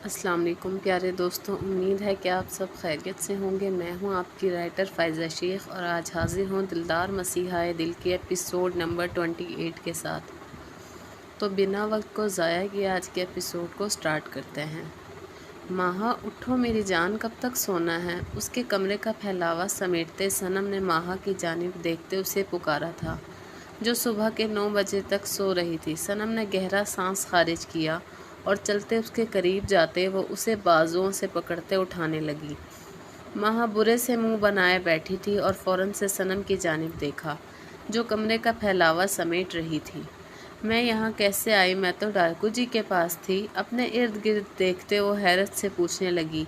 السلام علیکم پیارے دوستوں، امید ہے کہ آپ سب خیریت سے ہوں گے۔ میں ہوں آپ کی رائٹر فائزہ شیخ اور آج حاضر ہوں دلدار مسیحائے دل کے ایپیسوڈ نمبر 28 کے ساتھ۔ تو بنا وقت کو ضائع کیے آج کے ایپیسوڈ کو سٹارٹ کرتے ہیں۔ ماہا اٹھو میری جان، کب تک سونا ہے؟ اس کے کمرے کا پھیلاوا سمیٹتے صنم نے ماہا کی جانب دیکھتے اسے پکارا تھا، جو صبح کے 9 بجے تک سو رہی تھی۔ صنم نے گہرا سانس خارج کیا اور چلتے اس کے قریب جاتے وہ اسے بازوؤں سے پکڑتے اٹھانے لگی۔ ماہا برے سے منہ بنائے بیٹھی تھی اور فوراً سے صنم کی جانب دیکھا، جو کمرے کا پھیلاوا سمیٹ رہی تھی۔ میں یہاں کیسے آئی؟ میں تو ڈاکو جی کے پاس تھی۔ اپنے ارد گرد دیکھتے وہ حیرت سے پوچھنے لگی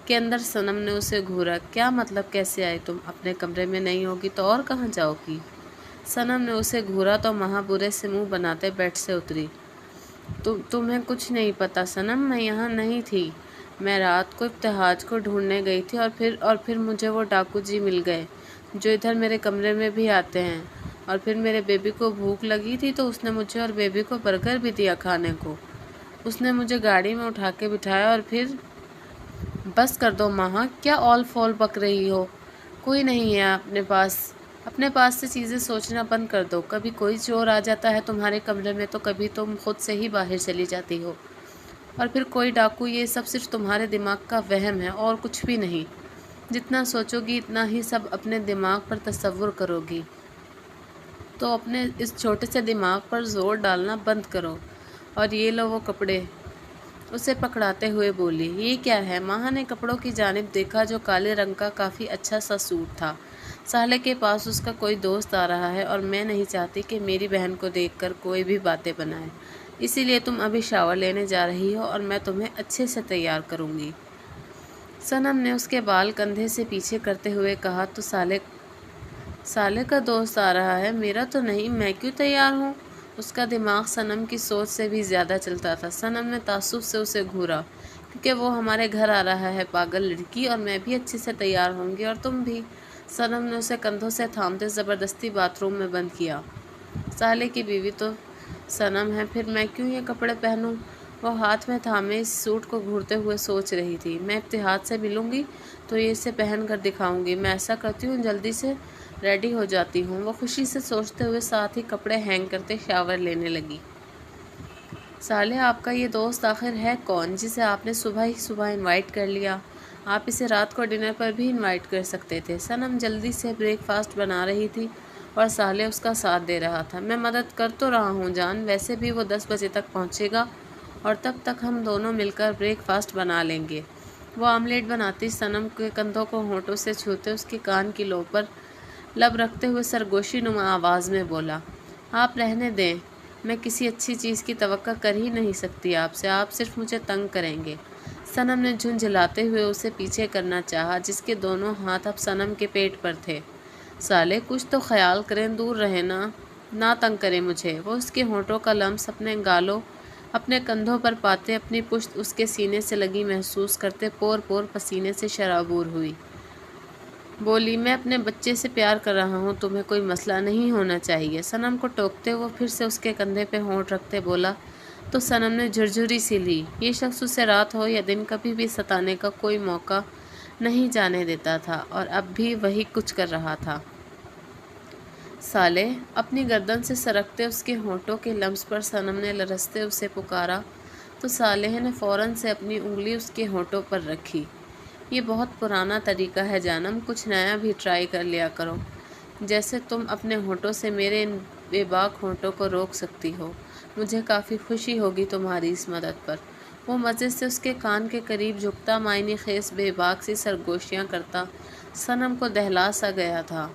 کہ اندر صنم نے اسے گھورا۔ کیا مطلب کیسے آئی؟ تم اپنے کمرے میں نہیں ہوگی تو اور کہاں جاؤ گی؟ صنم نے اسے گھورا تو ماہا برے سے منہ بناتے بیڈ سے اتری۔ تمہیں کچھ نہیں پتا صنم، میں یہاں نہیں تھی۔ میں رات کو ابتہاج کو ڈھونڈنے گئی تھی اور پھر مجھے وہ ڈاکو جی مل گئے، جو ادھر میرے کمرے میں بھی آتے ہیں۔ اور پھر میرے بیبی کو بھوک لگی تھی تو اس نے مجھے اور بیبی کو برگر بھی دیا کھانے کو۔ اس نے مجھے گاڑی میں اٹھا کے بٹھایا اور پھر… بس کر دو ماہا، کیا اول فول بک رہی ہو؟ کوئی نہیں ہے اپنے پاس سے چیزیں سوچنا بند کر دو۔ کبھی کوئی چور آ جاتا ہے تمہارے کمرے میں تو کبھی تم خود سے ہی باہر چلی جاتی ہو، اور پھر کوئی ڈاکو۔ یہ سب صرف تمہارے دماغ کا وہم ہے اور کچھ بھی نہیں۔ جتنا سوچو گی اتنا ہی سب اپنے دماغ پر تصور کرو گی، تو اپنے اس چھوٹے سے دماغ پر زور ڈالنا بند کرو۔ اور یہ لو وہ کپڑے، اسے پکڑاتے ہوئے بولی۔ یہ کیا ہے؟ ماہا نے کپڑوں کی جانب دیکھا، جو کالے رنگ کا کافی اچھا سا سوٹ تھا۔ سالے کے پاس اس کا کوئی دوست آ رہا ہے اور میں نہیں چاہتی کہ میری بہن کو دیکھ کر کوئی بھی باتیں بنائے، اسی لیے تم ابھی شاور لینے جا رہی ہو اور میں تمہیں اچھے سے تیار کروں گی۔ صنم نے اس کے بال کندھے سے پیچھے کرتے ہوئے کہا، تو سالے کا دوست آ رہا ہے، میرا تو نہیں، میں کیوں تیار ہوں؟ اس کا دماغ صنم کی سوچ سے بھی زیادہ چلتا تھا۔ صنم نے تعصب سے اسے گھورا، کیونکہ وہ ہمارے گھر آ رہا ہے پاگل لڑکی، اور میں بھی اچھے سے تیار ہوں گی اور تم بھی۔ صنم نے اسے کندھوں سے تھامتے زبردستی باتھ روم میں بند کیا۔ سالے کی بیوی تو صنم ہے، پھر میں کیوں یہ کپڑے پہنوں؟ وہ ہاتھ میں تھامے اس سوٹ کو گھورتے ہوئے سوچ رہی تھی۔ میں ابتہاج سے ملوں گی تو یہ اسے پہن کر دکھاؤں گی۔ میں ایسا کرتی ہوں، جلدی سے ریڈی ہو جاتی ہوں۔ وہ خوشی سے سوچتے ہوئے ساتھ ہی کپڑے ہینگ کرتے شاور لینے لگی۔ سالے، آپ کا یہ دوست آخر ہے کون، جسے آپ نے صبح ہی انوائٹ کر لیا؟ آپ اسے رات کو ڈنر پر بھی انوائٹ کر سکتے تھے۔ صنم جلدی سے بریک فاسٹ بنا رہی تھی اور سالے اس کا ساتھ دے رہا تھا۔ میں مدد کر تو رہا ہوں جان، ویسے بھی وہ 10 بجے تک پہنچے گا اور تب تک ہم دونوں مل کر بریک فاسٹ بنا لیں گے۔ وہ آملیٹ بناتی صنم کے کندھوں کو ہونٹوں سے چھوتے اس کے کان کی لو پر لب رکھتے ہوئے سرگوشی نما آواز میں بولا، آپ رہنے دیں، میں کسی اچھی چیز کی توقع کر ہی نہیں سکتی آپ سے، آپ صرف مجھے تنگ کریں گے۔ صنم نے جھنجھلاتے ہوئے اسے پیچھے کرنا چاہا، جس کے دونوں ہاتھ اب صنم کے پیٹ پر تھے۔ سالے، کچھ تو خیال کریں، دور رہیں، نہ تنگ کریں مجھے۔ وہ اس کے ہونٹوں کا لمس اپنے گالوں، اپنے کندھوں پر پاتے، اپنی پشت اس کے سینے سے لگی محسوس کرتے پور پور پسینے سے شرابور ہوئی۔ بولی، میں اپنے بچے سے پیار کر رہا ہوں، تمہیں کوئی مسئلہ نہیں ہونا چاہیے۔ صنم کو ٹوکتے وہ پھر سے اس کے کندھے پہ ہونٹ رکھتے بولا۔ تو صنم نے جھرجھری سی لی۔ یہ شخص اسے رات ہو یا دن کبھی بھی ستانے کا کوئی موقع نہیں جانے دیتا تھا، اور اب بھی وہی کچھ کر رہا تھا۔ سالے، اپنی گردن سے سرکتے اس کے ہونٹوں کے لمس پر صنم نے لرزتے اسے پکارا، تو صالح نے فوراً سے اپنی انگلی اس کے ہونٹوں پر رکھی۔ یہ بہت پرانا طریقہ ہے جانم، کچھ نیا بھی ٹرائی کر لیا کرو، جیسے تم اپنے ہونٹوں سے میرے ان بے باک ہونٹوں کو روک سکتی ہو۔ مجھے کافی خوشی ہوگی تمہاری اس مدد پر۔ وہ مزے سے اس کے کان کے قریب جھکتا، معنی خیز بے باک سی سرگوشیاں کرتا صنم کو دہلا سا گیا تھا۔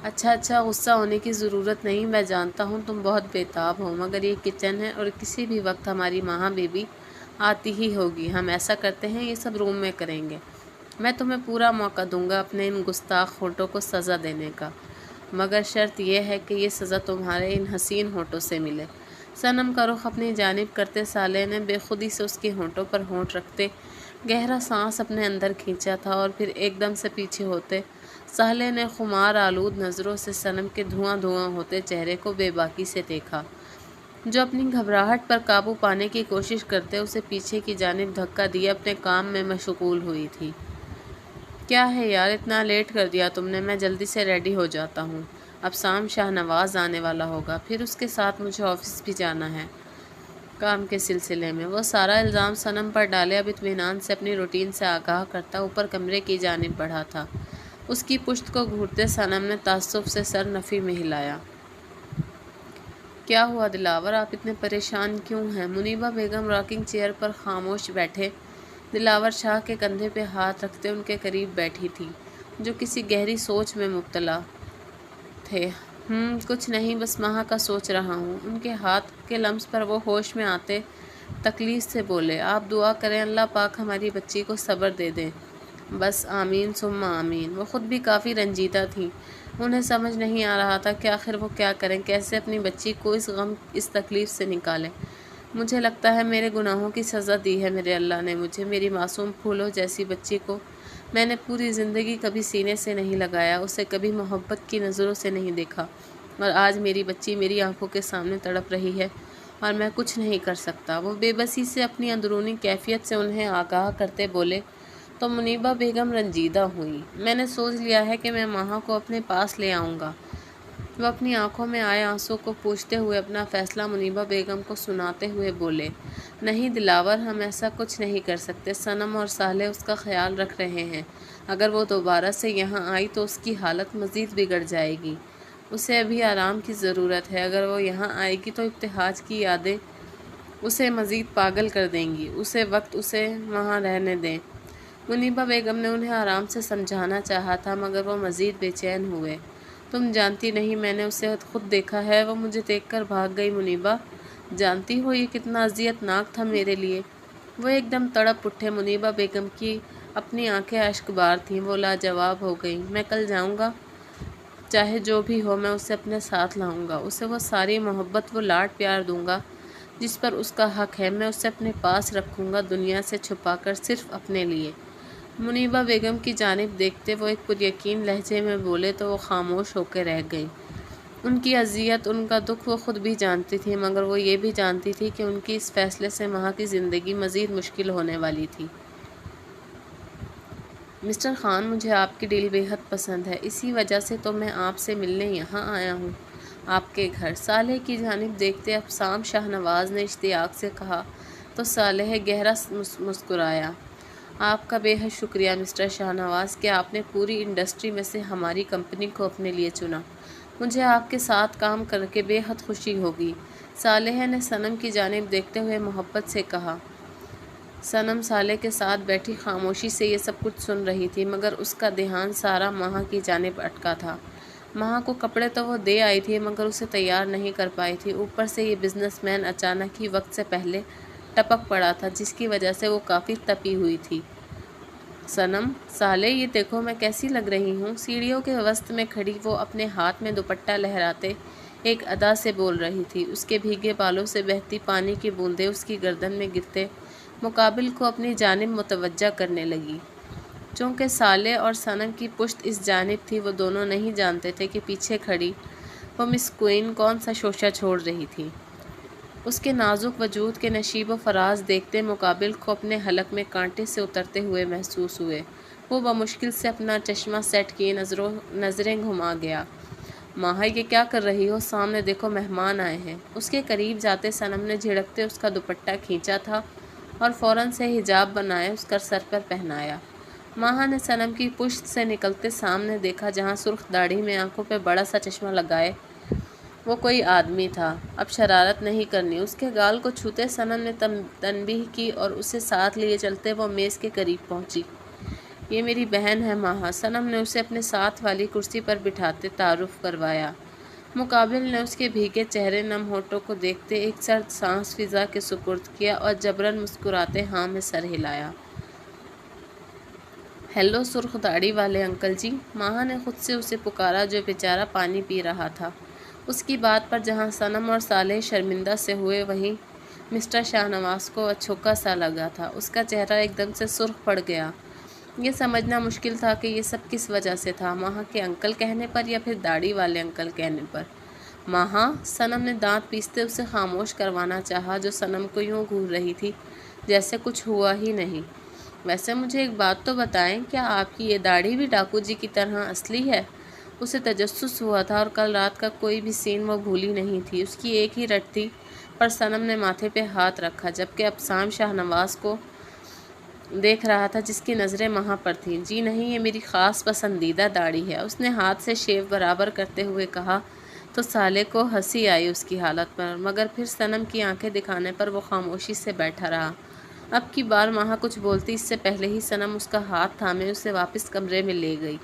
اچھا، غصہ ہونے کی ضرورت نہیں، میں جانتا ہوں تم بہت بےتاب ہو، مگر یہ کچن ہے اور کسی بھی وقت ہماری ماہا بیبی آتی ہی ہوگی۔ ہم ایسا کرتے ہیں، یہ سب روم میں کریں گے۔ میں تمہیں پورا موقع دوں گا اپنے ان گستاخ ہونٹوں کو سزا دینے کا، مگر شرط یہ ہے کہ یہ سزا تمہارے ان حسین ہونٹوں سے ملے۔ صنم کا رخ اپنی جانب کرتے صالح نے بے خودی سے اس کے ہونٹوں پر ہونٹ رکھتے گہرا سانس اپنے اندر کھینچا تھا، اور پھر ایک دم سے پیچھے ہوتے صالح نے خمار آلود نظروں سے صنم کے دھواں دھواں ہوتے چہرے کو بے باکی سے دیکھا۔ جو اپنی گھبراہٹ پر قابو پانے کی کوشش کرتے اسے پیچھے کی جانب دھکا دیے اپنے کام میں مشغول ہوئی تھی۔ کیا ہے یار، اتنا لیٹ کر دیا تم نے، میں جلدی سے ریڈی ہو جاتا ہوں، اب سام شاہ نواز آنے والا ہوگا، پھر اس کے ساتھ مجھے آفس بھی جانا ہے کام کے سلسلے میں۔ وہ سارا الزام صنم پر ڈالے اب اطمینان سے اپنی روٹین سے آگاہ کرتا اوپر کمرے کی جانب بڑھا تھا۔ اس کی پشت کو گھورتے صنم نے تعصب سے سر نفی میں ہلایا۔ کیا ہوا دلاور، آپ اتنے پریشان کیوں ہیں؟ منیبہ بیگم راکنگ چیئر پر خاموش بیٹھے دلاور شاہ کے کندھے پہ ہاتھ رکھتے ان کے قریب بیٹھی تھی، جو کسی گہری سوچ میں مبتلا تھے۔ کچھ نہیں، بس ماہا کا سوچ رہا ہوں۔ ان کے ہاتھ کے لمس پر وہ ہوش میں آتے تکلیف سے بولے، آپ دعا کریں اللہ پاک ہماری بچی کو صبر دے دیں۔ بس آمین ثم آمین۔ وہ خود بھی کافی رنجیدہ تھیں۔ انہیں سمجھ نہیں آ رہا تھا کہ آخر وہ کیا کریں، کیسے اپنی بچی کو اس غم اس تکلیف سے نکالیں۔ مجھے لگتا ہے میرے گناہوں کی سزا دی ہے میرے اللہ نے مجھے، میری معصوم پھولوں جیسی بچی کو میں نے پوری زندگی کبھی سینے سے نہیں لگایا، اسے کبھی محبت کی نظروں سے نہیں دیکھا، اور آج میری بچی میری آنکھوں کے سامنے تڑپ رہی ہے اور میں کچھ نہیں کر سکتا۔ وہ بے بسی سے اپنی اندرونی کیفیت سے انہیں آگاہ کرتے بولے تو منیبہ بیگم رنجیدہ ہوئی۔ میں نے سوچ لیا ہے کہ میں ماہا کو اپنے پاس لے آؤں گا۔ وہ اپنی آنکھوں میں آئے آنسوں کو پوچھتے ہوئے اپنا فیصلہ منیبہ بیگم کو سناتے ہوئے بولے، نہیں دلاور، ہم ایسا کچھ نہیں کر سکتے۔ صنم اور صالح اس کا خیال رکھ رہے ہیں، اگر وہ دوبارہ سے یہاں آئی تو اس کی حالت مزید بگڑ جائے گی۔ اسے ابھی آرام کی ضرورت ہے، اگر وہ یہاں آئے گی تو ابتہاج کی یادیں اسے مزید پاگل کر دیں گی، اسے وہاں رہنے دیں۔ منیبہ بیگم نے انہیں آرام سے سمجھانا چاہا تھا مگر وہ مزید بے چین ہوئے۔ تم جانتی نہیں، میں نے اسے خود دیکھا ہے، وہ مجھے دیکھ کر بھاگ گئی منیبہ۔ جانتی ہو یہ کتنا اذیت ناک تھا میرے لیے؟ وہ ایک دم تڑپ اٹھے۔ منیبہ بیگم کی اپنی آنکھیں اشک بار تھیں، وہ لاجواب ہو گئیں۔ میں کل جاؤں گا، چاہے جو بھی ہو میں اسے اپنے ساتھ لاؤں گا، اسے وہ ساری محبت وہ لاڈ پیار دوں گا جس پر اس کا حق ہے، میں اسے اپنے پاس رکھوں گا دنیا سے چھپا کر صرف اپنے لیے۔ منیبہ بیگم کی جانب دیکھتے وہ ایک پر یقین لہجے میں بولے تو وہ خاموش ہو کے رہ گئیں۔ ان کی اذیت، ان کا دکھ وہ خود بھی جانتی تھی، مگر وہ یہ بھی جانتی تھی کہ ان کی اس فیصلے سے ماہا کی زندگی مزید مشکل ہونے والی تھی۔ مسٹر خان، مجھے آپ کی ڈیل بے حد پسند ہے، اسی وجہ سے تو میں آپ سے ملنے یہاں آیا ہوں، آپ کے گھر۔ صالح کی جانب دیکھتے اب سام شاہ نواز نے اشتیاق سے کہا تو صالح گہرا مسکرایا۔ آپ کا بے حد شکریہ مسٹر شاہ نواز کہ آپ نے پوری انڈسٹری میں سے ہماری کمپنی کو اپنے لیے چنا، مجھے آپ کے ساتھ کام کر کے بے حد خوشی ہوگی۔ صالح نے صنم کی جانب دیکھتے ہوئے محبت سے کہا۔ صنم صالح کے ساتھ بیٹھی خاموشی سے یہ سب کچھ سن رہی تھی، مگر اس کا دھیان سارا ماہا کی جانب اٹکا تھا۔ ماہا کو کپڑے تو وہ دے آئی تھی مگر اسے تیار نہیں کر پائی تھی، اوپر سے یہ بزنس مین اچانک ہی وقت سے پہلے ٹپک پڑا تھا جس کی وجہ سے وہ کافی تپی ہوئی تھی۔ صنم، صالح، یہ دیکھو میں کیسی لگ رہی ہوں؟ سیڑھیوں کے وسط میں کھڑی وہ اپنے ہاتھ میں دوپٹہ لہراتے ایک ادا سے بول رہی تھی۔ اس کے بھیگے بالوں سے بہتی پانی کی بوندیں اس کی گردن میں گرتے مقابل کو اپنی جانب متوجہ کرنے لگی۔ چونکہ صالح اور صنم کی پشت اس جانب تھی، وہ دونوں نہیں جانتے تھے کہ پیچھے کھڑی وہ مس کوئن کون سا شوشہ چھوڑ رہی تھی۔ اس کے نازک وجود کے نشیب و فراز دیکھتے مقابل کو اپنے حلق میں کانٹے سے اترتے ہوئے محسوس ہوئے۔ وہ بمشکل سے اپنا چشمہ سیٹ کیے نظریں گھما گیا۔ ماہا، یہ کیا کر رہی ہو؟ سامنے دیکھو مہمان آئے ہیں۔ اس کے قریب جاتے صنم نے جھڑکتے اس کا دوپٹہ کھینچا تھا اور فوراً سے حجاب بنائے اس کا سر پر پہنایا۔ ماہا نے صنم کی پشت سے نکلتے سامنے دیکھا جہاں سرخ داڑھی میں آنکھوں پہ بڑا سا چشمہ لگائے وہ کوئی آدمی تھا۔ اب شرارت نہیں کرنی۔ اس کے گال کو چھوتے صنم نے تنبیہ کی اور اسے ساتھ لیے چلتے وہ میز کے قریب پہنچی۔ یہ میری بہن ہے ماہا، صنم نے اسے اپنے ساتھ والی کرسی پر بٹھاتے تعارف کروایا۔ مقابل نے اس کے بھیگے چہرے نم ہونٹوں کو دیکھتے ایک سرد سانس فضا کے سپرد کیا اور جبراً مسکراتے ہاں میں سر ہلایا۔ ہیلو سرخ داڑھی والے انکل جی، ماہا نے خود سے اسے پکارا جو بیچارہ پانی پی رہا تھا۔ اس کی بات پر جہاں صنم اور صالح شرمندہ سے ہوئے وہیں مسٹر شاہ نواز کو اچھوکا سا لگا تھا۔ اس کا چہرہ ایک دم سے سرخ پڑ گیا۔ یہ سمجھنا مشکل تھا کہ یہ سب کس وجہ سے تھا، ماہا کے انکل کہنے پر یا پھر داڑھی والے انکل کہنے پر۔ ماہا، صنم نے دانت پیستے اسے خاموش کروانا چاہا، جو صنم کو یوں گھور رہی تھی جیسے کچھ ہوا ہی نہیں۔ ویسے مجھے ایک بات تو بتائیں، کیا آپ کی یہ داڑھی بھی ڈاکو جی کی طرح اصلی ہے؟ اسے تجسس ہوا تھا اور کل رات کا کوئی بھی سین وہ بھولی نہیں تھی۔ اس کی ایک ہی رٹ تھی، پر صنم نے ماتھے پہ ہاتھ رکھا، جبکہ ابتسام شاہ نواز کو دیکھ رہا تھا جس کی نظریں ماہا پر تھیں۔ جی نہیں، یہ میری خاص پسندیدہ داڑھی ہے، اس نے ہاتھ سے شیو برابر کرتے ہوئے کہا تو سالے کو ہنسی آئی اس کی حالت پر، مگر پھر صنم کی آنکھیں دکھانے پر وہ خاموشی سے بیٹھا رہا۔ اب کی بار ماہا کچھ بولتی اس سے پہلے ہی صنم اس کا ہاتھ تھامے اسے واپس کمرے میں لے گئی۔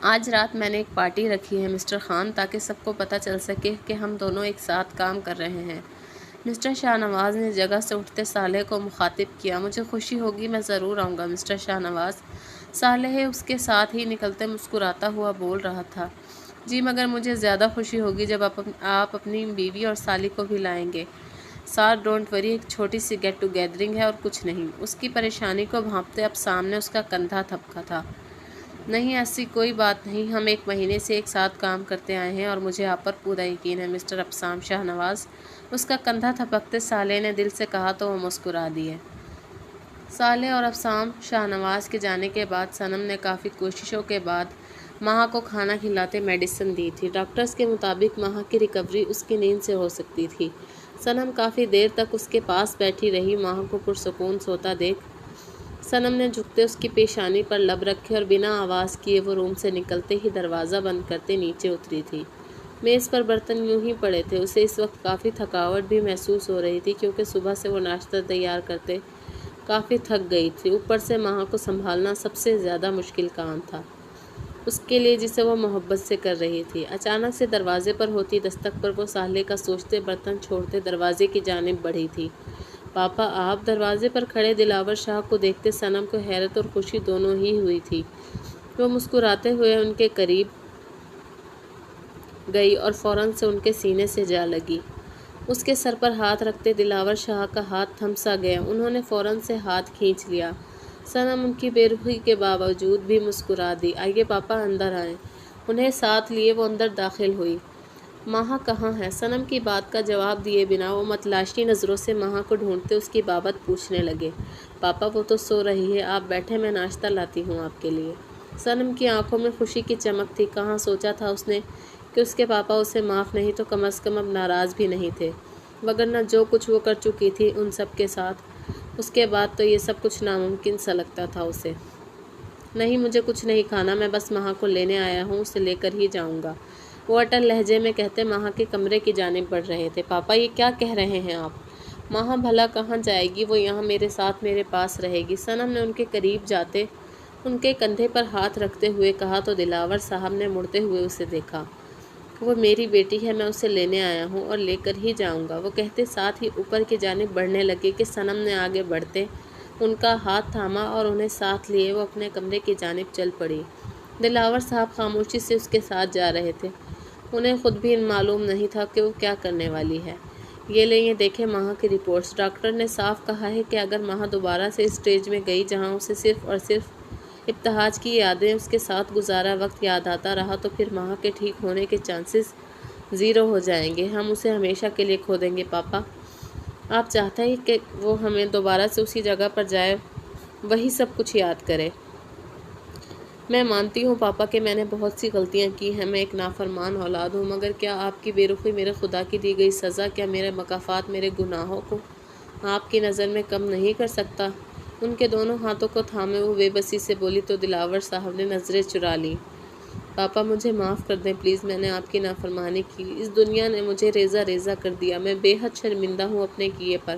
آج رات میں نے ایک پارٹی رکھی ہے مسٹر خان، تاکہ سب کو پتہ چل سکے کہ ہم دونوں ایک ساتھ کام کر رہے ہیں۔ مسٹر شاہ نواز نے جگہ سے اٹھتے صالح کو مخاطب کیا۔ مجھے خوشی ہوگی، میں ضرور آؤں گا مسٹر شاہ نواز۔ صالح اس کے ساتھ ہی نکلتے مسکراتا ہوا بول رہا تھا۔ جی مگر مجھے زیادہ خوشی ہوگی جب آپ اپنی بیوی اور سالی کو بھی لائیں گے۔ سار ڈونٹ وری، ایک چھوٹی سی گیٹ ٹو گیدرنگ ہے اور کچھ نہیں۔ اس کی پریشانی کو بھانپتے اب سامنے اس کا کندھا تھپکا تھا۔ نہیں، ایسی کوئی بات نہیں، ہم 1 مہینے سے ایک ساتھ کام کرتے آئے ہیں اور مجھے آپ پر پورا یقین ہے مسٹر ابتسام شاہ نواز۔ اس کا کندھا تھپکتے صالح نے دل سے کہا تو وہ مسکرا دیے۔ صالح اور ابتسام شاہ نواز کے جانے کے بعد صنم نے کافی کوششوں کے بعد ماہا کو کھانا کھلاتے میڈیسن دی تھی۔ ڈاکٹرز کے مطابق ماہا کی ریکوری اس کی نیند سے ہو سکتی تھی۔ صنم کافی دیر تک اس کے پاس بیٹھی رہی، ماہا کو پرسکون سوتا دیکھ صنم نے جھکتے اس کی پیشانی پر لب رکھے اور بنا آواز کیے وہ روم سے نکلتے ہی دروازہ بند کرتے نیچے اتری تھی۔ میز پر برتن یوں ہی پڑے تھے۔ اسے اس وقت کافی تھکاوٹ بھی محسوس ہو رہی تھی، کیونکہ صبح سے وہ ناشتہ تیار کرتے کافی تھک گئی تھی۔ اوپر سے ماہا کو سنبھالنا سب سے زیادہ مشکل کام تھا اس کے لیے، جسے وہ محبت سے کر رہی تھی۔ اچانک سے دروازے پر ہوتی دستک پر وہ صالح کا سوچتے برتن چھوڑتے دروازے کی جانب بڑھی تھی۔ پاپا آپ؟ دروازے پر کھڑے دلاور شاہ کو دیکھتے صنم کو حیرت اور خوشی دونوں ہی ہوئی تھی۔ وہ مسکراتے ہوئے ان کے قریب گئی اور فوراً سے ان کے سینے سے جا لگی۔ اس کے سر پر ہاتھ رکھتے دلاور شاہ کا ہاتھ تھم سا گیا۔ انہوں نے فوراً سے ہاتھ کھینچ لیا۔ صنم ان کی بے رخی کے باوجود بھی مسکرا دی۔ آئیے پاپا، اندر آئیں۔ انہیں ساتھ لیے وہ اندر داخل ہوئی۔ ماہا کہاں ہے؟ صنم کی بات کا جواب دیے بنا وہ متلاشی نظروں سے ماہا کو ڈھونڈتے اس کی بابت پوچھنے لگے۔ پاپا وہ تو سو رہی ہے، آپ بیٹھے، میں ناشتہ لاتی ہوں آپ کے لیے۔ صنم کی آنکھوں میں خوشی کی چمک تھی۔ کہاں سوچا تھا اس نے کہ اس کے پاپا اسے معاف نہیں تو کم از کم اب ناراض بھی نہیں تھے، وگرنہ جو کچھ وہ کر چکی تھی ان سب کے ساتھ، اس کے بعد تو یہ سب کچھ ناممکن سا لگتا تھا اسے۔ نہیں، مجھے کچھ نہیں کھانا، میں بس ماہا کو لینے آیا ہوں، اسے لے کر ہی جاؤں گا، وہ اٹل لہجے میں کہتے ماہا کے کمرے کی جانب بڑھ رہے تھے۔ پاپا یہ کیا کہہ رہے ہیں آپ؟ ماہا بھلا کہاں جائے گی؟ وہ یہاں میرے ساتھ میرے پاس رہے گی۔ صنم نے ان کے قریب جاتے ان کے کندھے پر ہاتھ رکھتے ہوئے کہا تو دلاور صاحب نے مڑتے ہوئے اسے دیکھا۔ وہ میری بیٹی ہے، میں اسے لینے آیا ہوں اور لے کر ہی جاؤں گا، وہ کہتے ساتھ ہی اوپر کی جانب بڑھنے لگے کہ صنم نے آگے بڑھتے ان کا ہاتھ تھاما اور انہیں ساتھ لیے وہ اپنے کمرے کی جانب چل پڑی۔ دلاور صاحب خاموشی سے اس کے ساتھ جا رہے تھے۔ انہیں خود بھی معلوم نہیں تھا کہ وہ کیا کرنے والی ہے۔ یہ لیں، یہ دیکھیں ماہا کی رپورٹس۔ ڈاکٹر نے صاف کہا ہے کہ اگر ماہا دوبارہ سے اس اسٹیج میں گئی جہاں اسے صرف اور صرف ابتہاج کی یادیں، اس کے ساتھ گزارا وقت یاد آتا رہا، تو پھر ماہا کے ٹھیک ہونے کے چانسز 0 ہو جائیں گے۔ ہم اسے ہمیشہ کے لیے کھو دیں گے۔ پاپا آپ چاہتے ہیں کہ وہ ہمیں دوبارہ سے اسی جگہ پر جائے، وہی سب کچھ یاد کرے؟ میں مانتی ہوں پاپا کہ میں نے بہت سی غلطیاں کی ہیں، میں ایک نافرمان اولاد ہوں، مگر کیا آپ کی بے رخی میرے خدا کی دی گئی سزا، کیا میرے مکافات میرے گناہوں کو آپ کی نظر میں کم نہیں کر سکتا؟ ان کے دونوں ہاتھوں کو تھامے وہ بے بسی سے بولی تو دلاور صاحب نے نظریں چرا لیں۔ پاپا مجھے معاف کر دیں پلیز، میں نے آپ کی نافرمانی کی، اس دنیا نے مجھے ریزہ ریزہ کر دیا، میں بے حد شرمندہ ہوں اپنے کیے پر،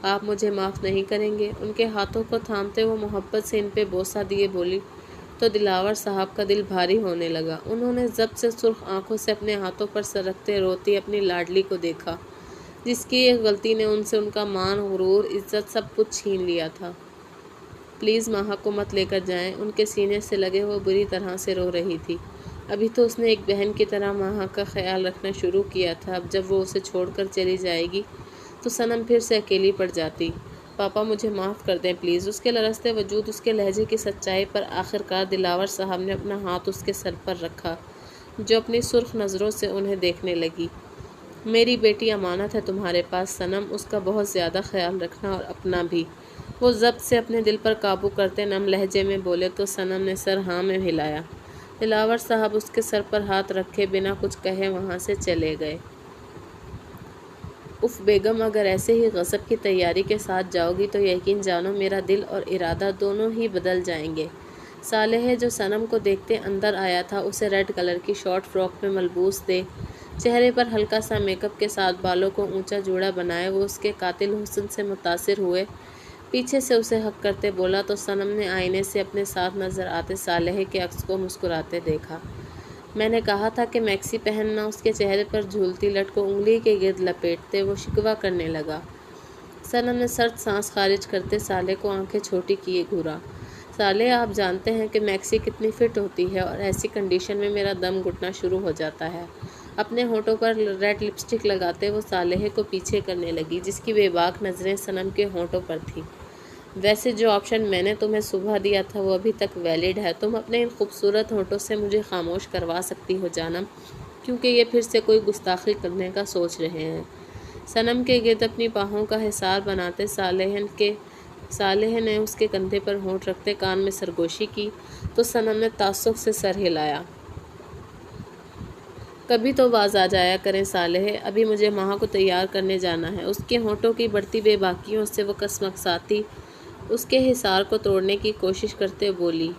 آپ مجھے معاف نہیں کریں گے؟ ان کے ہاتھوں کو تھامتے وہ محبت سے ان پہ بوسہ دیے بولی تو دلاور صاحب کا دل بھاری ہونے لگا۔ انہوں نے ضبط سے سرخ آنکھوں سے اپنے ہاتھوں پر سرکتے روتی اپنی لاڈلی کو دیکھا، جس کی ایک غلطی نے ان سے ان کا مان، غرور، عزت سب کچھ چھین لیا تھا۔ پلیز ماہا کو مت لے کر جائیں، ان کے سینے سے لگے وہ بری طرح سے رو رہی تھی۔ ابھی تو اس نے ایک بہن کی طرح ماہا کا خیال رکھنا شروع کیا تھا، اب جب وہ اسے چھوڑ کر چلی جائے گی تو صنم پھر سے اکیلی پڑ جاتی۔ پاپا مجھے معاف کر دیں پلیز۔ اس کے لرزتے وجود، اس کے لہجے کی سچائی پر آخرکار دلاور صاحب نے اپنا ہاتھ اس کے سر پر رکھا جو اپنی سرخ نظروں سے انہیں دیکھنے لگی۔ میری بیٹی امانت ہے تمہارے پاس صنم، اس کا بہت زیادہ خیال رکھنا اور اپنا بھی۔ وہ ضبط سے اپنے دل پر قابو کرتے نم لہجے میں بولے تو صنم نے سر ہاں میں ہلایا۔ دلاور صاحب اس کے سر پر ہاتھ رکھے بنا کچھ کہے وہاں سے چلے گئے۔ اف بیگم، اگر ایسے ہی غضب کی تیاری کے ساتھ جاؤ گی تو یقین جانو میرا دل اور ارادہ دونوں ہی بدل جائیں گے۔ صالح جو صنم کو دیکھتے اندر آیا تھا اسے ریڈ کلر کی شارٹ فراک میں ملبوس دے چہرے پر ہلکا سا میک اپ کے ساتھ بالوں کو اونچا جوڑا بنائے وہ اس کے قاتل حسن سے متاثر ہوئے پیچھے سے اسے حق کرتے بولا تو صنم نے آئینے سے اپنے ساتھ نظر آتے صالح کے عکس کو مسکراتے دیکھا۔ میں نے کہا تھا کہ میکسی پہننا۔ اس کے چہرے پر جھولتی لٹ کو انگلی کے گرد لپیٹتے وہ شکوہ کرنے لگا۔ صنم نے سرد سانس خارج کرتے صالح کو آنکھیں چھوٹی کیے گھورا۔ صالح، آپ جانتے ہیں کہ میکسی کتنی فٹ ہوتی ہے اور ایسی کنڈیشن میں میرا دم گھٹنا شروع ہو جاتا ہے۔ اپنے ہونٹوں پر ریڈ لپسٹک لگاتے وہ صالح کو پیچھے کرنے لگی جس کی بے باک نظریں صنم کے ہونٹوں پر تھیں۔ ویسے جو آپشن میں نے تمہیں صبح دیا تھا وہ ابھی تک ویلڈ ہے۔ تم اپنے ان خوبصورت ہونٹوں سے مجھے خاموش کروا سکتی ہو جانم، کیونکہ یہ پھر سے کوئی گستاخی کرنے کا سوچ رہے ہیں۔ صنم کے گرد اپنی باہوں کا حصار بناتے صالح نے اس کے کندھے پر ہونٹ رکھتے کان میں سرگوشی کی تو صنم نے تعصب سے سر ہلایا۔ کبھی تو باز آ جایا کریں صالح، ابھی مجھے ماں کو تیار کرنے جانا ہے۔ اس کے ہونٹوں کی بڑھتی بے باکیوں سے وہ کسمکساتی اس کے حصار کو توڑنے کی کوشش کرتے بولی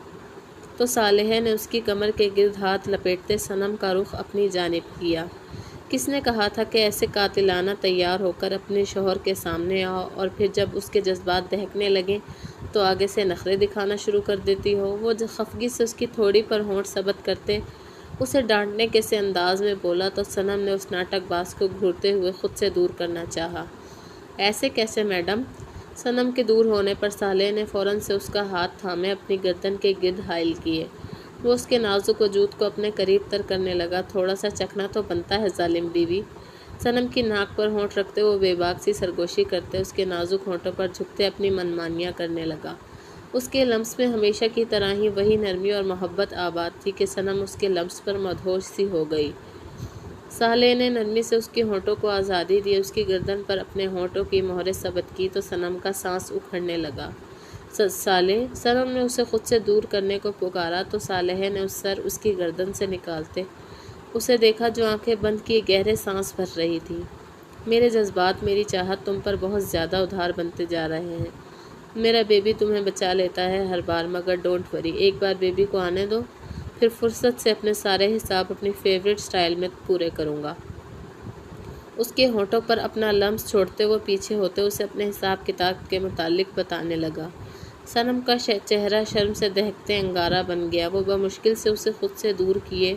تو صالح نے اس کی کمر کے گرد ہاتھ لپیٹتے صنم کا رخ اپنی جانب کیا۔ کس نے کہا تھا کہ ایسے قاتلانہ تیار ہو کر اپنے شوہر کے سامنے آؤ اور پھر جب اس کے جذبات دہکنے لگیں تو آگے سے نخرے دکھانا شروع کر دیتی ہو؟ وہ خفگی سے اس کی تھوڑی پر ہونٹ ثبت کرتے اسے ڈانٹنے کے سے انداز میں بولا تو صنم نے اس ناٹک باز کو گھورتے ہوئے خود سے دور کرنا چاہا۔ ایسے کیسے میڈم؟ صنم کے دور ہونے پر صالح نے فوراً سے اس کا ہاتھ تھامے اپنی گردن کے گرد حائل کیے۔ وہ اس کے نازک وجود کو اپنے قریب تر کرنے لگا۔ تھوڑا سا چکھنا تو بنتا ہے ظالم بیوی۔ صنم کی ناک پر ہونٹ رکھتے وہ بے باک سی سرگوشی کرتے اس کے نازک ہونٹوں پر جھکتے اپنی منمانیاں کرنے لگا۔ اس کے لمس میں ہمیشہ کی طرح ہی وہی نرمی اور محبت آباد تھی کہ صنم اس کے لمس پر مدہوش سی ہو گئی۔ صالح نے نرمی سے اس کے ہونٹوں کو آزادی دی، اس کی گردن پر اپنے ہونٹوں کی مہریں ثبت کی تو صنم کا سانس اکھڑنے لگا۔ صالح، صنم نے اسے خود سے دور کرنے کو پکارا تو صالح نے اس سر اس کی گردن سے نکالتے اسے دیکھا جو آنکھیں بند کیے گہرے سانس بھر رہی تھی۔ میرے جذبات، میری چاہت تم پر بہت زیادہ ادھار بنتے جا رہے ہیں۔ میرا بیبی تمہیں بچا لیتا ہے ہر بار، مگر ڈونٹ وری، ایک بار بیبی کو آنے دو، پھر فرصت سے اپنے سارے حساب اپنی فیورٹ سٹائل میں پورے کروں گا۔ اس کے ہونٹوں پر اپنا لمس چھوڑتے وہ پیچھے ہوتے اسے اپنے حساب کتاب کے متعلق بتانے لگا۔ صنم کا چہرہ شرم سے دہکتے انگارہ بن گیا۔ وہ بمشکل سے اسے خود سے دور کیے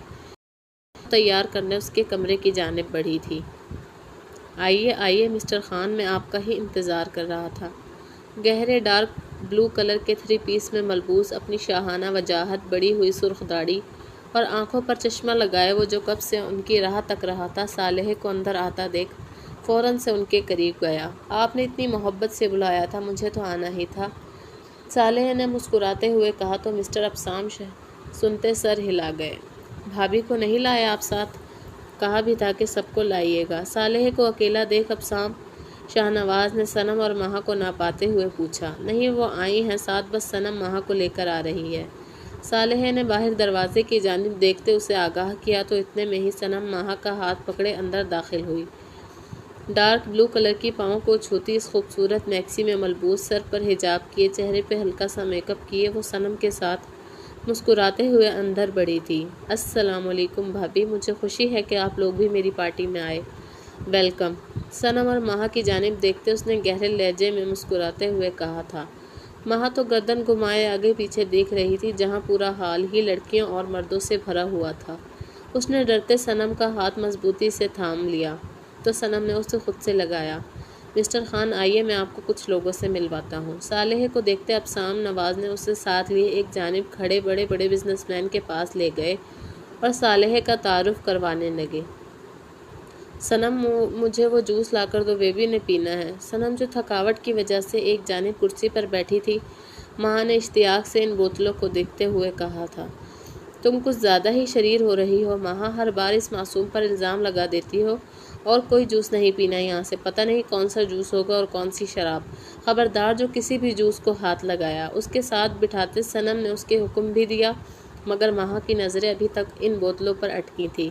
تیار کرنے اس کے کمرے کی جانب بڑھی تھی۔ آئیے آئیے مسٹر خان، میں آپ کا ہی انتظار کر رہا تھا۔ گہرے ڈارک بلو کلر کے 3 پیس میں ملبوس، اپنی شاہانہ وجاہت، بڑی ہوئی سرخ داڑھی اور آنکھوں پر چشمہ لگائے وہ جو کب سے ان کی راہ تک رہا تھا، صالح کو اندر آتا دیکھ فوراً سے ان کے قریب گیا۔ آپ نے اتنی محبت سے بلایا تھا، مجھے تو آنا ہی تھا، صالح نے مسکراتے ہوئے کہا تو مسٹر ابسام سنتے سر ہلا گئے۔ بھابھی کو نہیں لائے آپ ساتھ؟ کہا بھی تھا کہ سب کو لائیے گا۔ صالح کو اکیلا دیکھ ابسام شاہنواز نے صنم اور مہا کو ناپاتے ہوئے پوچھا۔ نہیں، وہ آئی ہیں ساتھ، بس صنم مہا کو لے کر آ رہی ہے۔ صالح نے باہر دروازے کی جانب دیکھتے اسے آگاہ کیا تو اتنے میں ہی صنم مہا کا ہاتھ پکڑے اندر داخل ہوئی۔ ڈارک بلو کلر کی پاؤں کو چھوتی اس خوبصورت میکسی میں ملبوس، سر پر حجاب کیے، چہرے پہ ہلکا سا میک اپ کیے وہ صنم کے ساتھ مسکراتے ہوئے اندر بڑھی تھی۔ السلام علیکم بھابھی، مجھے خوشی ہے کہ آپ لوگ بھی میری پارٹی میں آئے۔ ویلکم، صنم اور مہا کی جانب دیکھتے اس نے گہرے لہجے میں مسکراتے ہوئے کہا تھا۔ مہا تو گردن گھمائے آگے پیچھے دیکھ رہی تھی جہاں پورا حال ہی لڑکیوں اور مردوں سے بھرا ہوا تھا۔ اس نے ڈرتے صنم کا ہاتھ مضبوطی سے تھام لیا تو صنم نے اسے خود سے لگایا۔ مسٹر خان آئیے، میں آپ کو کچھ لوگوں سے ملواتا ہوں۔ صالح کو دیکھتے ابسام نواز نے اسے ساتھ لیے ایک جانب کھڑے بڑے بڑے بزنس مین کے پاس لے گئے اور صالح کا تعارف کروانے لگے۔ صنم، مجھے وہ جوس لا کر دو، بیبی نے پینا ہے۔ صنم جو تھکاوٹ کی وجہ سے ایک جانب کرسی پر بیٹھی تھی، ماں نے اشتیاق سے ان بوتلوں کو دیکھتے ہوئے کہا تھا۔ تم کچھ زیادہ ہی شریر ہو رہی ہو ماہا، ہر بار اس معصوم پر الزام لگا دیتی ہو۔ اور کوئی جوس نہیں پینا یہاں سے، پتہ نہیں کون سا جوس ہوگا اور کون سی شراب۔ خبردار جو کسی بھی جوس کو ہاتھ لگایا۔ اس کے ساتھ بٹھاتے صنم نے اس کے حکم بھی دیا، مگر ماہا کی نظریں ابھی تک ان بوتلوں پر اٹکی تھیں۔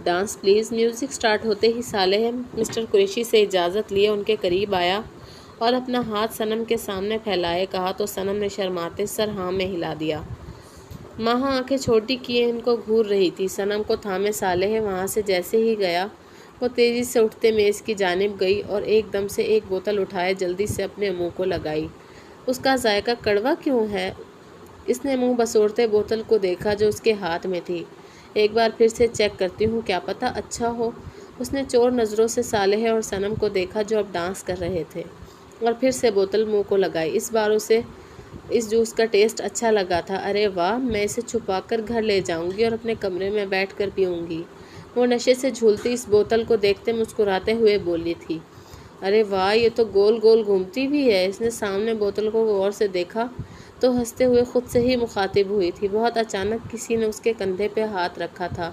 Dance please. میوزک سٹارٹ ہوتے ہی صالح مسٹر قریشی سے اجازت لیے ان کے قریب آیا اور اپنا ہاتھ صنم کے سامنے پھیلائے کہا تو صنم نے شرماتے سر ہاں میں ہلا دیا۔ ماہا آنکھیں چھوٹی کیے ان کو گھور رہی تھی۔ صنم کو تھامے صالح وہاں سے جیسے ہی گیا، وہ تیزی سے اٹھتے میز کی جانب گئی اور ایک دم سے ایک بوتل اٹھائے جلدی سے اپنے منہ کو لگائی۔ اس کا ذائقہ کڑوا کیوں ہے؟ اس نے منہ بسوڑتے بوتل کو دیکھا جو اس کے ہاتھ میں تھی۔ ایک بار پھر سے چیک کرتی ہوں، کیا پتہ اچھا ہو۔ اس نے چور نظروں سے صالح اور صنم کو دیکھا جو اب ڈانس کر رہے تھے، اور پھر سے بوتل منہ کو لگائی۔ اس بار اسے اس جوس کا ٹیسٹ اچھا لگا تھا۔ ارے واہ، میں اسے چھپا کر گھر لے جاؤں گی اور اپنے کمرے میں بیٹھ کر پیوں گی۔ وہ نشے سے جھولتی اس بوتل کو دیکھتے مسکراتے ہوئے بولی تھی۔ ارے واہ، یہ تو گول گول گھومتی بھی ہے۔ اس نے سامنے بوتل کو غور سے دیکھا تو ہنستے ہوئے خود سے ہی مخاطب ہوئی تھی۔ بہت اچانک کسی نے اس کے کندھے پہ ہاتھ رکھا تھا۔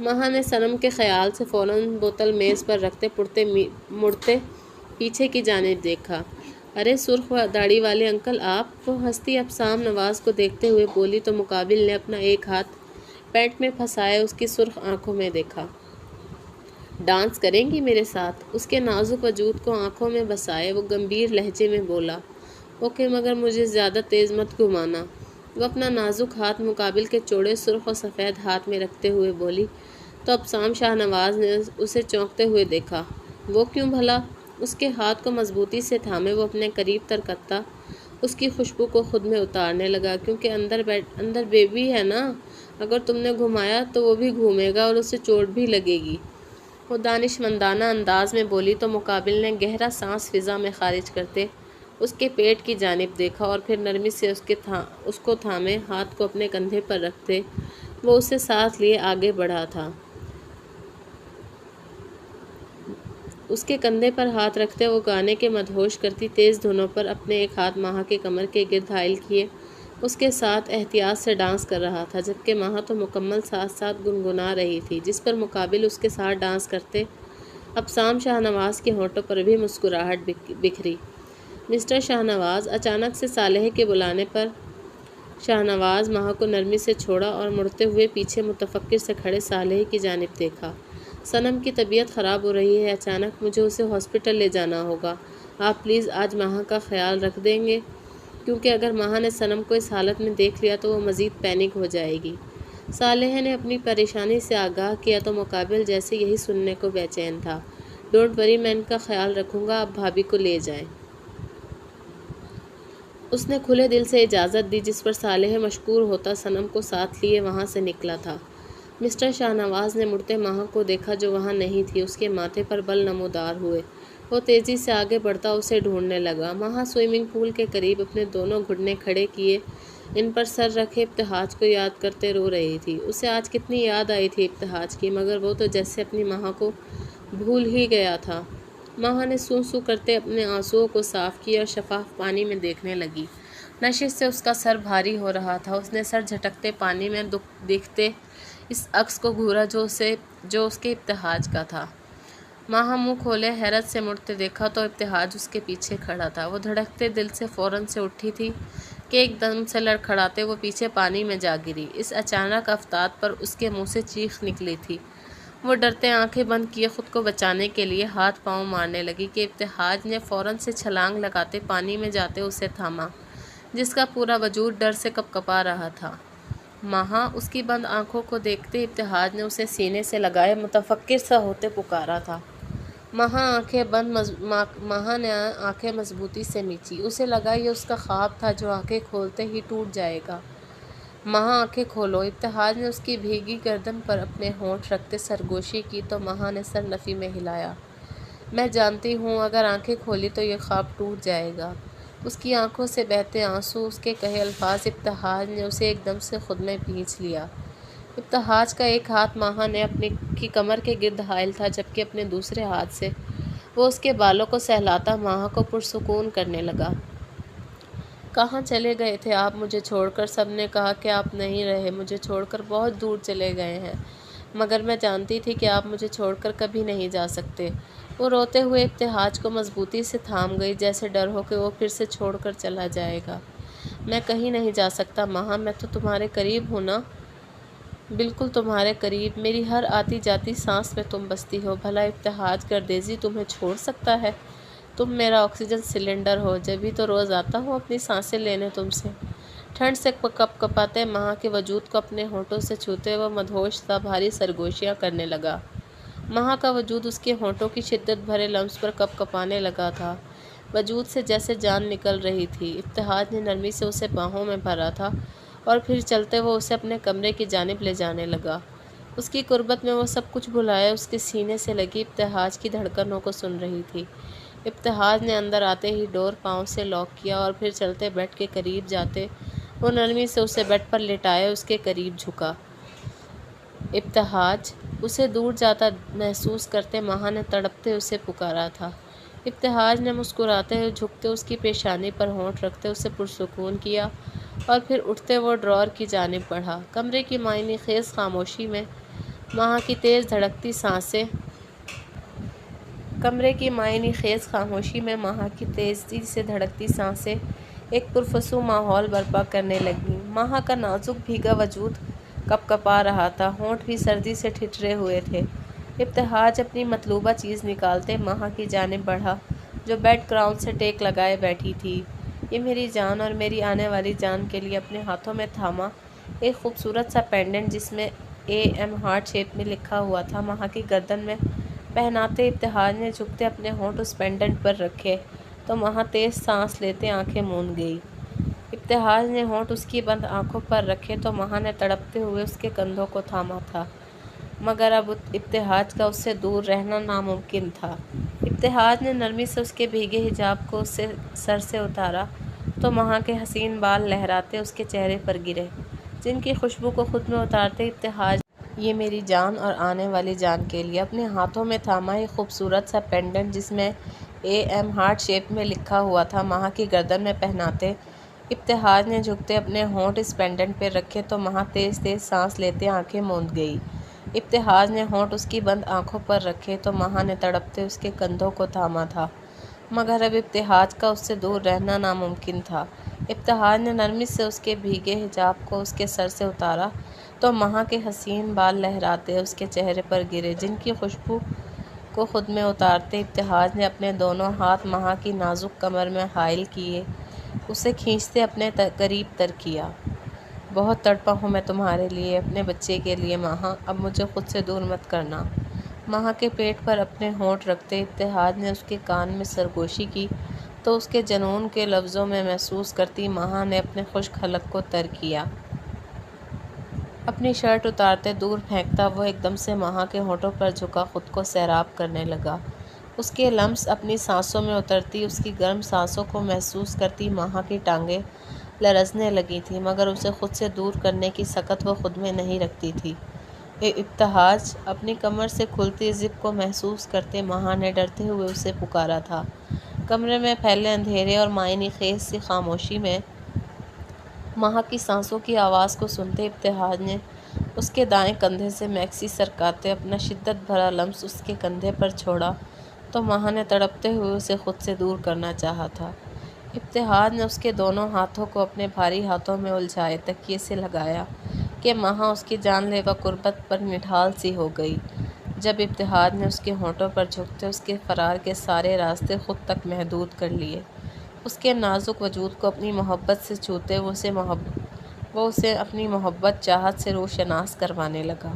ماہا نے صنم کے خیال سے فوراً بوتل میز پر رکھتے مڑتے پیچھے کی جانب دیکھا۔ ارے سرخ داڑھی والے انکل آپ؟ وہ ہستی ابتسام نواز کو دیکھتے ہوئے بولی تو مقابل نے اپنا ایک ہاتھ پینٹ میں پھنسائے اس کی سرخ آنکھوں میں دیکھا۔ ڈانس کریں گی میرے ساتھ؟ اس کے نازک وجود کو آنکھوں میں بسائے وہ گمبھیر لہجے میں بولا۔ اوکے، مگر مجھے زیادہ تیز مت گھمانا۔ وہ اپنا نازک ہاتھ مقابل کے چوڑے سرخ اور سفید ہاتھ میں رکھتے ہوئے بولی تو ابتسام شاہ نواز نے اسے چونکتے ہوئے دیکھا۔ وہ کیوں بھلا؟ اس کے ہاتھ کو مضبوطی سے تھامے وہ اپنے قریب تر کرتا اس کی خوشبو کو خود میں اتارنے لگا، کیونکہ اندر بیبی ہے نا، اگر تم نے گھمایا تو وہ بھی گھومے گا اور اسے چوٹ بھی لگے گی۔ وہ دانشمندانہ انداز میں بولی تو مقابل نے گہرا سانس فضا میں خارج کرتے اس کے پیٹ کی جانب دیکھا اور پھر نرمی سے اس کو تھامے ہاتھ کو اپنے کندھے پر رکھتے وہ اسے ساتھ لیے آگے بڑھا تھا۔ اس کے کندھے پر ہاتھ رکھتے وہ گانے کے مدہوش کرتی تیز دھنوں پر اپنے ایک ہاتھ ماہا کے کمر کے گرد حائل کیے اس کے ساتھ احتیاط سے ڈانس کر رہا تھا، جبکہ ماہا تو مکمل ساتھ ساتھ گنگنا رہی تھی، جس پر مقابل اس کے ساتھ ڈانس کرتے ابتسام شاہ نواز کے ہونٹوں پر بھی مسکراہٹ بکھری۔ مسٹر شاہ نواز۔ اچانک سے صالح کے بلانے پر شاہ نواز ماہا کو نرمی سے چھوڑا اور مڑتے ہوئے پیچھے متفکر سے کھڑے صالح کی جانب دیکھا۔ صنم کی طبیعت خراب ہو رہی ہے اچانک، مجھے اسے ہاسپٹل لے جانا ہوگا۔ آپ پلیز آج ماہا کا خیال رکھ دیں گے، کیونکہ اگر ماہا نے صنم کو اس حالت میں دیکھ لیا تو وہ مزید پینک ہو جائے گی۔ صالح نے اپنی پریشانی سے آگاہ کیا تو مقابل جیسے یہی سننے کو بے چین تھا۔ ڈونٹ وری، میں ان کا خیال رکھوں گا، آپ بھابھی کو لے جائیں۔ اس نے کھلے دل سے اجازت دی، جس پر صالح مشکور ہوتا صنم کو ساتھ لیے وہاں سے نکلا تھا۔ مسٹر شاہ نواز نے مڑتے ماہا کو دیکھا جو وہاں نہیں تھی۔ اس کے ماتھے پر بل نمودار ہوئے وہ تیزی سے آگے بڑھتا اسے ڈھونڈنے لگا۔ ماہا سوئمنگ پول کے قریب اپنے دونوں گھٹنے کھڑے کیے ان پر سر رکھے ابتہاج کو یاد کرتے رو رہی تھی۔ اسے آج کتنی یاد آئی تھی ابتہاج کی، مگر وہ تو جیسے اپنی ماہا کو بھول ہی گیا تھا۔ ماہا نے سوں سوں کرتے اپنے آنسوؤں کو صاف کیا اور شفاف پانی میں دیکھنے لگی۔ نشے سے اس کا سر بھاری ہو رہا تھا۔ اس نے سر جھٹکتے پانی میں دیکھتے اس عکس کو گھورا جو اس کے ابتہاج کا تھا۔ ماہا منہ کھولے حیرت سے مڑتے دیکھا تو ابتہاج اس کے پیچھے کھڑا تھا۔ وہ دھڑکتے دل سے فوراً سے اٹھی تھی کہ ایک دم سے لڑکھڑاتے وہ پیچھے پانی میں جا گری۔ اس اچانک افتاد پر اس کے منہ سے چیخ نکلی تھی۔ وہ ڈرتے آنکھیں بند کیے خود کو بچانے کے لیے ہاتھ پاؤں مارنے لگی کہ ابتہاج نے فوراً سے چھلانگ لگاتے پانی میں جاتے اسے تھاما، جس کا پورا وجود ڈر سے کپکپا رہا تھا۔ ماہا، اس کی بند آنکھوں کو دیکھتے ابتہاج نے اسے سینے سے لگائے متفکر سا ہوتے پکارا تھا۔ ماہا نے آنکھیں مضبوطی سے میچی۔ اسے لگا یہ اس کا خواب تھا جو آنکھیں کھولتے ہی ٹوٹ جائے گا۔ ماہا آنکھیں کھولو۔ ابتہاج نے اس کی بھیگی گردن پر اپنے ہونٹ رکھتے سرگوشی کی تو ماہا نے سر نفی میں ہلایا۔ میں جانتی ہوں اگر آنکھیں کھولی تو یہ خواب ٹوٹ جائے گا۔ اس کی آنکھوں سے بہتے آنسو، اس کے کہے الفاظ ابتہاج نے اسے ایک دم سے خود میں کھینچ لیا۔ ابتہاج کا ایک ہاتھ ماہا نے اپنی کی کمر کے گرد حائل تھا، جبکہ اپنے دوسرے ہاتھ سے وہ اس کے بالوں کو سہلاتا ماہا کو پرسکون کرنے لگا۔ کہاں چلے گئے تھے آپ مجھے چھوڑ کر؟ سب نے کہا کہ آپ نہیں رہے، مجھے چھوڑ کر بہت دور چلے گئے ہیں، مگر میں جانتی تھی کہ آپ مجھے چھوڑ کر کبھی نہیں جا سکتے۔ وہ روتے ہوئے ابتہاج کو مضبوطی سے تھام گئی، جیسے ڈر ہو کہ وہ پھر سے چھوڑ کر چلا جائے گا۔ میں کہیں نہیں جا سکتا ماہا، میں تو تمہارے قریب ہوں نا، بالکل تمہارے قریب، میری ہر آتی جاتی سانس میں تم بستی ہو۔ بھلا ابتہاج گردیزی تمہیں چھوڑ سکتا ہے؟ تم میرا آکسیجن سلنڈر ہو، جبھی تو روز آتا ہوں اپنی سانسیں لینے تم سے۔ ٹھنڈ سے کپ کپاتے ماہا کے وجود کو اپنے ہونٹوں سے چھوتے وہ مدہوش سا بھاری سرگوشیاں کرنے لگا۔ ماہا کا وجود اس کے ہونٹوں کی شدت بھرے لمس پر کپ کپانے لگا تھا، وجود سے جیسے جان نکل رہی تھی۔ ابتہاج نے نرمی سے اسے باہوں میں بھرا تھا اور پھر چلتے وہ اسے اپنے کمرے کی جانب لے جانے لگا۔ اس کی قربت میں وہ سب کچھ بھلائے اس کے سینے سے لگی ابتہاج کی دھڑکنوں کو سن رہی تھی۔ ابتہاج نے اندر آتے ہی ڈور پاؤں سے لاک کیا اور پھر چلتے بیڈ کے قریب جاتے وہ نرمی سے اسے بیڈ پر لٹائے اس کے قریب جھکا۔ ابتہاج! اسے دور جاتا محسوس کرتے ماہا نے تڑپتے اسے پکارا تھا۔ ابتہاج نے مسکراتے ہوئے جھکتے اس کی پیشانی پر ہونٹ رکھتے اسے پرسکون کیا اور پھر اٹھتے وہ ڈرار کی جانب بڑھا۔ کمرے کی معنی خیز خاموشی میں ماہا کی تیز دھڑکتی سانسیں تیزی سے دھڑکتی سانسیں ایک پرفسوں ماحول برپا کرنے لگیں۔ ماہا کا نازک بھیگا وجود کپ کپا رہا تھا، ہونٹ بھی سردی سے ٹھٹرے ہوئے تھے۔ ابتہاج اپنی مطلوبہ چیز نکالتے ماہا کی جانب بڑھا جو بیڈ گراؤنڈ سے ٹیک لگائے بیٹھی تھی۔ یہ میری جان اور میری آنے والی جان کے لیے اپنے ہاتھوں میں تھاما ایک خوبصورت سا پینڈنٹ جس میں AM ہارٹ شیپ میں لکھا ہوا تھا ماہا کی گردن میں پہناتے ابتہاج نے جھکتے اپنے ہونٹ اس پینڈنٹ پر رکھے تو ماہا تیز سانس لیتے آنکھیں موند گئی۔ ابتہاج نے ہونٹ اس کی بند آنکھوں پر رکھے تو ماہا نے تڑپتے ہوئے اس کے کندھوں کو تھاما تھا، مگر اب ابتہاج کا اس سے دور رہنا ناممکن تھا۔ ابتہاج نے نرمی سے اس کے بھیگے حجاب کو اس سے سر سے اتارا تو ماہا کے حسین بال لہراتے اس کے چہرے پر گرے، جن کی خوشبو کو خود میں اتارتے ابتہاج یہ میری جان اور آنے والی جان کے لیے اپنے ہاتھوں میں تھاما ایک خوبصورت سا پینڈنٹ جس میں AM ہارٹ شیپ میں لکھا ہوا تھا ماہا کی گردن میں پہناتے ابتہاج نے جھکتے اپنے ہونٹ اس پینڈنٹ پہ رکھے تو ماہا تیز تیز سانس لیتے آنکھیں موند گئی۔ ابتہاج نے ہونٹ اس کی بند آنکھوں پر رکھے تو ماہا نے تڑپتے اس کے کندھوں کو تھاما تھا، مگر اب ابتہاج کا اس سے دور رہنا ناممکن تھا۔ ابتہاج نے نرمی سے اس کے بھیگے حجاب کو اس کے سر سے اتارا تو ماہا کے حسین بال لہراتے اس کے چہرے پر گرے، جن کی خوشبو کو خود میں اتارتے ابتہاج نے اپنے دونوں ہاتھ ماہا کی نازک کمر میں حائل کیے، اسے کھینچتے اپنے قریب تر کیا۔ بہت تڑپا ہوں میں تمہارے لیے، اپنے بچے کے لیے ماہا، اب مجھے خود سے دور مت کرنا۔ ماہا کے پیٹ پر اپنے ہونٹ رکھتے ابتہاج نے اس کے کان میں سرگوشی کی تو اس کے جنون کے لفظوں میں محسوس کرتی ماہا نے اپنے خشک حلق کو تر کیا۔ اپنی شرٹ اتارتے دور پھینکتا وہ ایک دم سے ماہا کے ہونٹوں پر جھکا خود کو سیراب کرنے لگا۔ اس کے لمس اپنی سانسوں میں اترتی اس کی گرم سانسوں کو محسوس کرتی ماہا کی ٹانگیں لرزنے لگی تھیں، مگر اسے خود سے دور کرنے کی سخت وہ خود میں نہیں رکھتی تھی۔ ابتہاج! اپنی کمر سے کھلتی زپ کو محسوس کرتے ماہا نے ڈرتے ہوئے اسے پکارا تھا۔ کمرے میں پھیلے اندھیرے اور معنی خیز سی خاموشی میں ماہا کی سانسوں کی آواز کو سنتے ابتہاج نے اس کے دائیں کندھے سے میکسی سرکاتے اپنا شدت بھرا لمس اس کے کندھے پر چھوڑا تو ماہا نے تڑپتے ہوئے اسے خود سے دور کرنا چاہا تھا۔ ابتہاج نے اس کے دونوں ہاتھوں کو اپنے بھاری ہاتھوں میں الجھائے تکیے سے لگایا کہ ماہا اس کی جان لیوا قربت پر نڈھال سی ہو گئی۔ جب ابتہاج نے اس کے ہونٹوں پر جھکتے اس کے فرار کے سارے راستے خود تک محدود کر لیے، اس کے نازک وجود کو اپنی محبت سے چھوتے وہ اسے اپنی محبت چاہت سے روشناس کروانے لگا۔